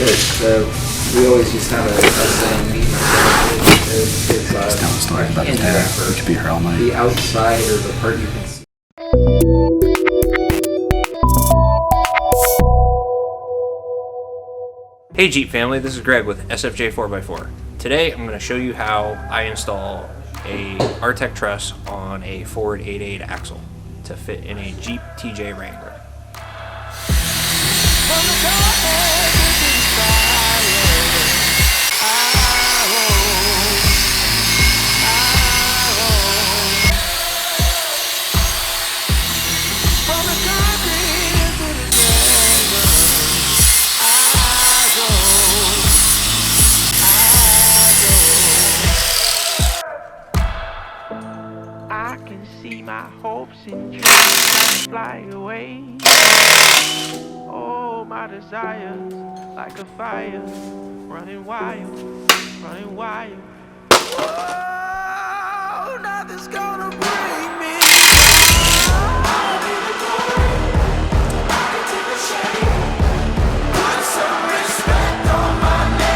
good. So we always used to have a saying, meet Just tell a story about his hair. We could be here all night. the outside or the part you can see. Hey Jeep family, this is Greg with SFJ 4x4. Today I'm going to show you how I install a Artec truss on a Ford 8.8 axle to fit in a Jeep TJ Wrangler. I can see my hopes and dreams fly away. Oh, my desires like a fire, running wild, running wild. Oh, nothing's gonna bring me. Put some respect on my name.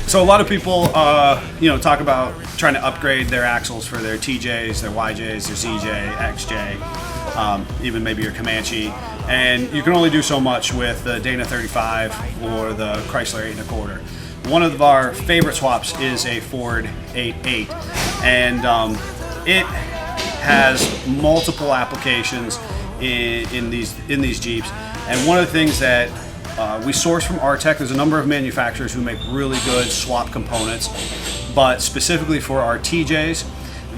So a lot of people, talk about trying to upgrade their axles for their TJs, their YJs, their ZJ, XJ, even maybe your Comanche, and you can only do so much with the Dana 35 or the Chrysler 8 1/4. One of our favorite swaps is a Ford 8.8, and it has multiple applications in these Jeeps. And one of the things that we source from Artec. There's a number of manufacturers who make really good swap components, but specifically for our TJs,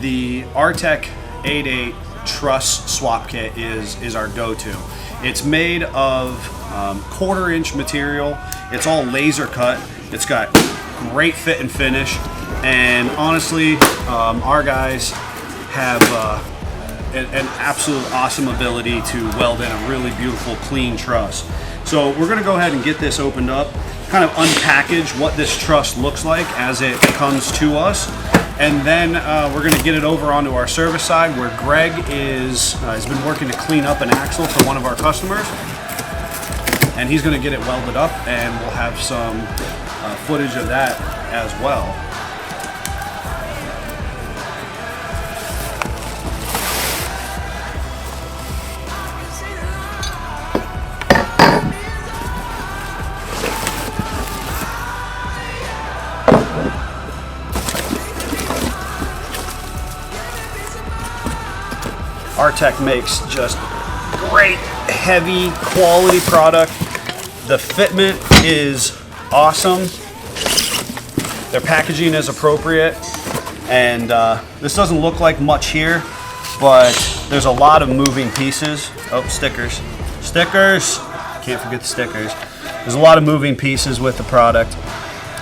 the Artec 8.8 truss swap kit is our go-to. It's made of 1/4-inch material. It's all laser cut. It's got great fit and finish, and honestly, our guys have an absolute awesome ability to weld in a really beautiful, clean truss. So we're going to go ahead and get this opened up, kind of unpackage what this truss looks like as it comes to us, and then we're going to get it over onto our service side where Greg has been working to clean up an axle for one of our customers, and he's going to get it welded up, and we'll have some footage of that as well. Artec makes just great, heavy, quality product. The fitment is awesome. Their packaging is appropriate. And this doesn't look like much here, but there's a lot of moving pieces. Oh, stickers. Stickers! Can't forget the stickers. There's a lot of moving pieces with the product.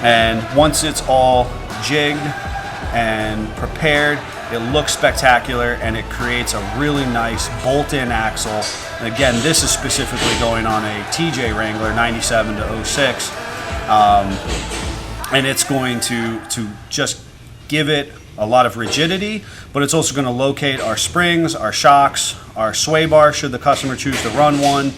And once it's all jigged and prepared, it looks spectacular, and it creates a really nice bolt-in axle. And again, this is specifically going on a TJ Wrangler 97 to 06, and it's going to just give it a lot of rigidity, but it's also going to locate our springs, our shocks, our sway bar should the customer choose to run one.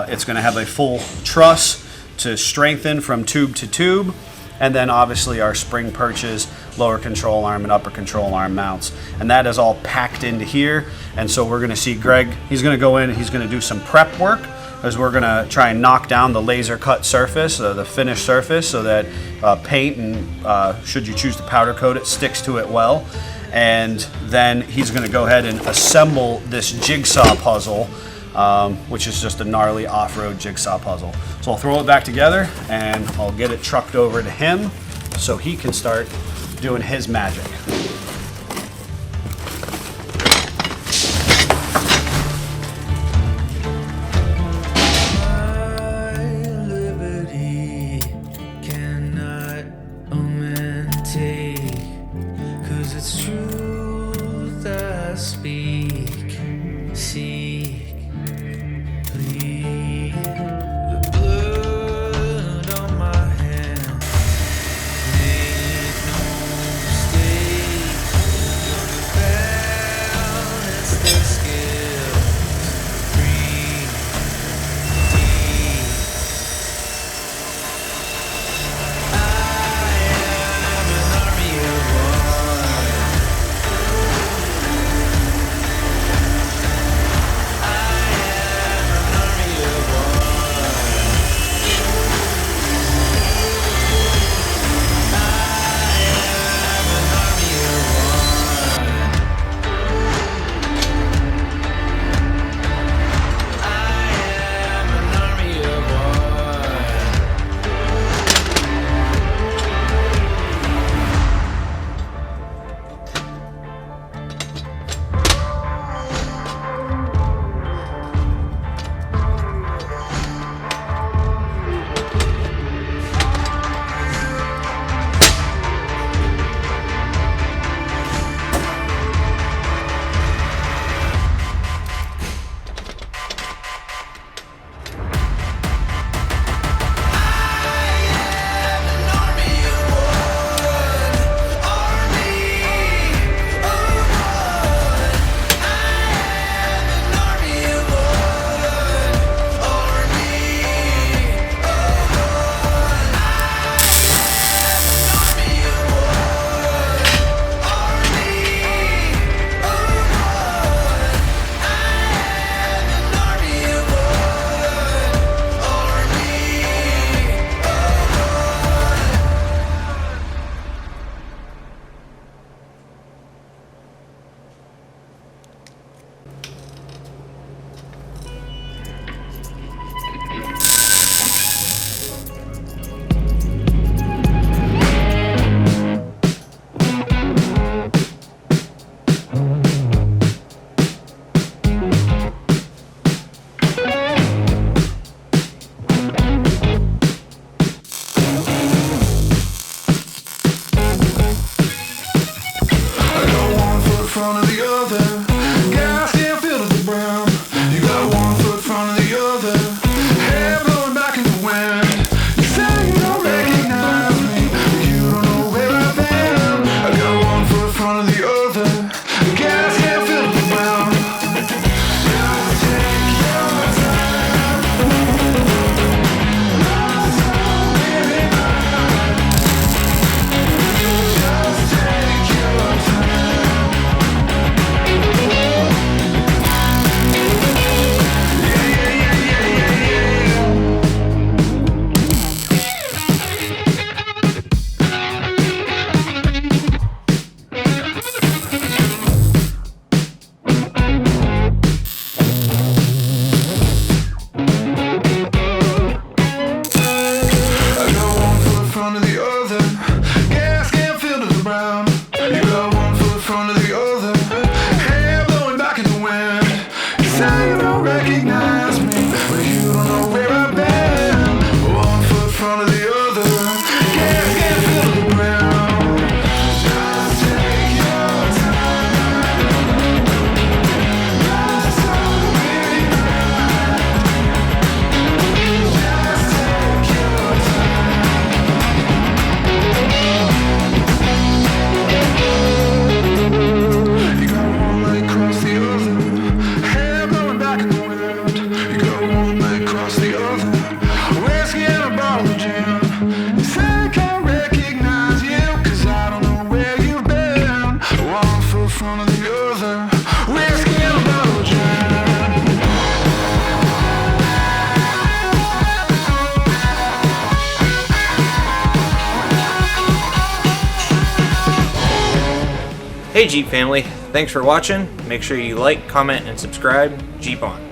It's going to have a full truss to strengthen from tube to tube. And then obviously our spring perches, lower control arm and upper control arm mounts. And that is all packed into here. And so we're gonna see Greg, he's gonna go in and he's gonna do some prep work, as we're gonna try and knock down the laser cut surface, the finished surface, so that paint and should you choose to powder coat it, sticks to it well. And then he's gonna go ahead and assemble this jigsaw puzzle, which is just a gnarly off-road jigsaw puzzle. So I'll throw it back together and I'll get it trucked over to him so he can start doing his magic. the truth I speak, seek, plead. The blood on my hand, make no mistake. You're balance the scales, breathe deep. I am an army of one. I am an army of one. I am an army of one. I am an army of one. I got one foot in front of the other. Gas can't feel to the ground. You got one foot in front of the other. Hair blowing back in the wind. You say you don't recognize me, but you don't know where I've been. I got one foot in front of the other. Gas can't feel to the ground. Just take your time. Baby, just take your time. I got one foot in front of the other. Gas can't feel to the ground. You got one foot in front of the other. Hair blowing back in the wind. You say you don't recognize me, but you don't know where I've been. One foot in front of the other. Gas can't feel to the ground. Just take your time. That's all we need. Just take your time. You got one leg across the other. Hair blowing back in the wind. You got one leg across the other. Whiskey and a bottle of gin. You say I can't recognize you, 'cause I don't know where you've been. One foot in front of the other. Whiskey and a bottle of gin. Hey Jeep family, thanks for watching. Make sure you like, comment, and subscribe. Jeep on.